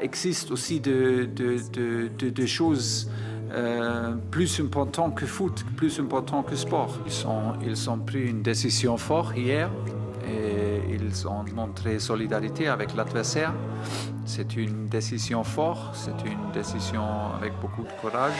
existe aussi des choses plus importantes que foot, plus importantes que sport. Ils ont pris une décision forte hier et ils ont montré solidarité avec l'adversaire. C'est une décision forte, c'est une décision avec beaucoup de courage.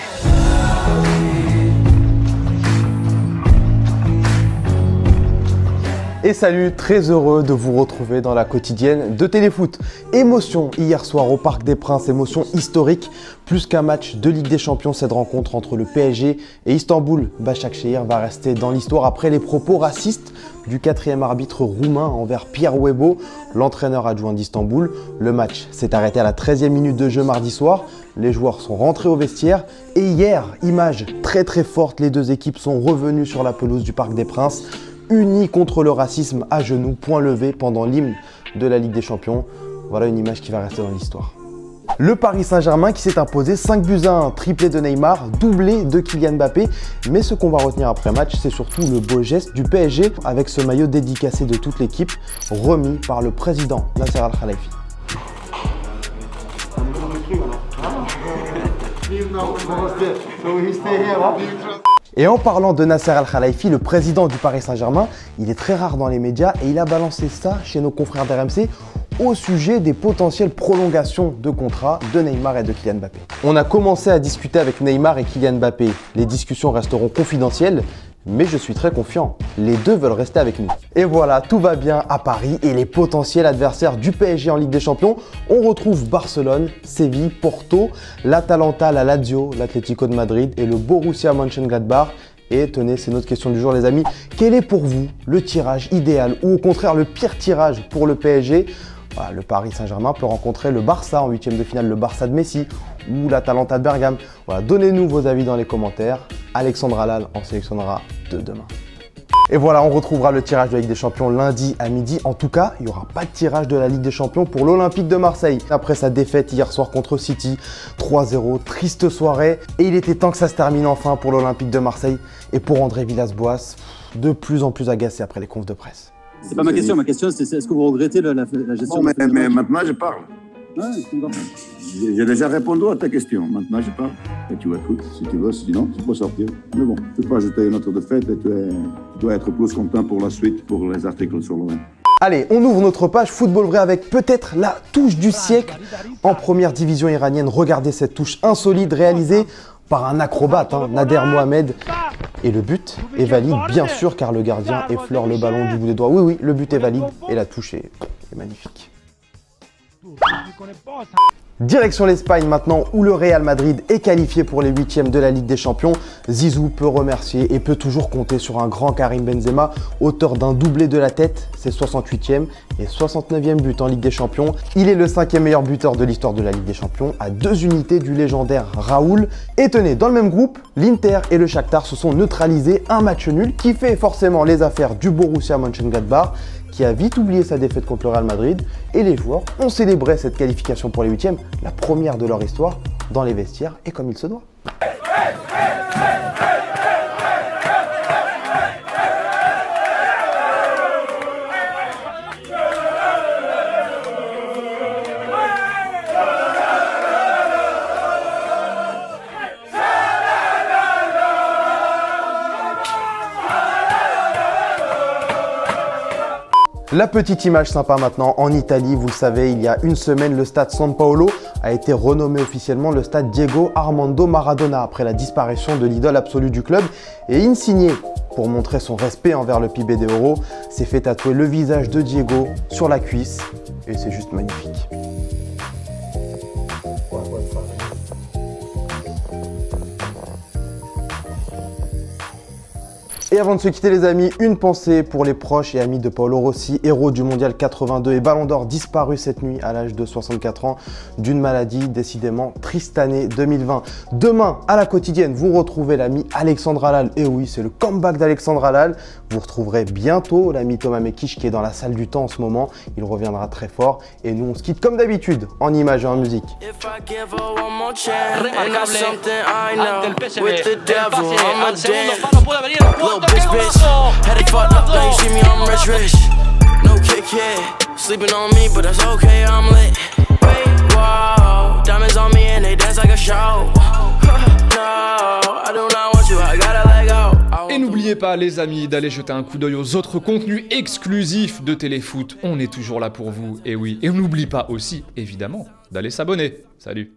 Et salut, très heureux de vous retrouver dans la quotidienne de Téléfoot. Émotion hier soir au Parc des Princes, émotion historique. Plus qu'un match de Ligue des Champions, cette rencontre entre le PSG et Istanbul. Başakşehir va rester dans l'histoire après les propos racistes du quatrième arbitre roumain envers Pierre Webo, l'entraîneur adjoint d'Istanbul. Le match s'est arrêté à la 13e minute de jeu mardi soir. Les joueurs sont rentrés au vestiaire et hier, image très forte, les deux équipes sont revenues sur la pelouse du Parc des Princes. Unis contre le racisme à genoux, point levé pendant l'hymne de la Ligue des Champions. Voilà une image qui va rester dans l'histoire. Le Paris Saint-Germain qui s'est imposé 5-1, triplé de Neymar, doublé de Kylian Mbappé. Mais ce qu'on va retenir après match, c'est surtout le beau geste du PSG avec ce maillot dédicacé de toute l'équipe, remis par le président Nasser Al-Khelaifi. Et en parlant de Nasser Al-Khelaifi, le président du Paris Saint-Germain, il est très rare dans les médias et il a balancé ça chez nos confrères d'RMC au sujet des potentielles prolongations de contrat de Neymar et de Kylian Mbappé. On a commencé à discuter avec Neymar et Kylian Mbappé. Les discussions resteront confidentielles, mais je suis très confiant. Les deux veulent rester avec nous. Et voilà, tout va bien à Paris et les potentiels adversaires du PSG en Ligue des Champions. On retrouve Barcelone, Séville, Porto, l'Atalanta, la Lazio, l'Atlético de Madrid et le Borussia Mönchengladbach. Et tenez, c'est notre question du jour les amis. Quel est pour vous le tirage idéal ou au contraire le pire tirage pour le PSG ? Voilà, le Paris Saint-Germain peut rencontrer le Barça en huitième de finale, le Barça de Messi ou l'Atalanta de Bergame. Voilà, donnez-nous vos avis dans les commentaires. Alexandre Halal en sélectionnera deux demain. Et voilà, on retrouvera le tirage de la Ligue des Champions lundi à midi. En tout cas, il n'y aura pas de tirage de la Ligue des Champions pour l'Olympique de Marseille. Après sa défaite hier soir contre City, 3-0, triste soirée. Et il était temps que ça se termine enfin pour l'Olympique de Marseille. Et pour André Villas-Boas, de plus en plus agacé après les confs de presse. C'est pas ma question c'est est-ce que vous regrettez la gestion non, mais maintenant je parle. Ouais, j'ai déjà répondu à ta question, maintenant je parle. Et tu écoutes, si tu veux, sinon tu peux sortir. Mais bon, tu peux ajouter une autre défaite et tu dois être plus content pour la suite, pour les articles sur le web. Allez, on ouvre notre page Football Vrai avec peut-être la touche du siècle en première division iranienne. Regardez cette touche insolite réalisée par un acrobate, Nader Mohamed. Et le but est valide, bien sûr, car le gardien effleure le ballon du bout des doigts. Oui, le but est valide et la touche est magnifique. Direction l'Espagne maintenant, où le Real Madrid est qualifié pour les huitièmes de la Ligue des Champions. Zizou peut remercier et peut toujours compter sur un grand Karim Benzema, auteur d'un doublé de la tête, c'est 68e et 69e but en Ligue des Champions. Il est le 5e meilleur buteur de l'histoire de la Ligue des Champions, à 2 unités du légendaire Raoul. Et tenez, dans le même groupe, l'Inter et le Shakhtar se sont neutralisés, un match nul qui fait forcément les affaires du Borussia Mönchengladbach, qui a vite oublié sa défaite contre le Real Madrid, et les joueurs ont célébré cette qualification pour les huitièmes, la première de leur histoire, dans les vestiaires et comme il se doit. La petite image sympa maintenant en Italie, vous le savez, il y a une semaine, le stade San Paolo a été renommé officiellement le stade Diego Armando Maradona après la disparition de l'idole absolue du club. Et Insigne, pour montrer son respect envers le PIB des euros, s'est fait tatouer le visage de Diego sur la cuisse et c'est juste magnifique. Et avant de se quitter les amis, une pensée pour les proches et amis de Paolo Rossi, héros du mondial 82 et ballon d'or disparu cette nuit à l'âge de 64 ans d'une maladie, décidément triste année 2020. Demain, à la quotidienne, vous retrouvez l'ami Alexandre Halal. Et oui, c'est le comeback d'Alexandre Halal. Vous retrouverez bientôt l'ami Thomas Mekic qui est dans la salle du temps en ce moment. Il reviendra très fort. Et nous, on se quitte comme d'habitude, en images et en musique. Headache fucked up, now you see me, I'm rich. No kick, yeah. Sleeping on me, but that's okay, I'm lit. Wait, why? N'oubliez pas les amis d'aller jeter un coup d'œil aux autres contenus exclusifs de Téléfoot. On est toujours là pour vous, et oui. Et on n'oublie pas aussi, évidemment, d'aller s'abonner. Salut.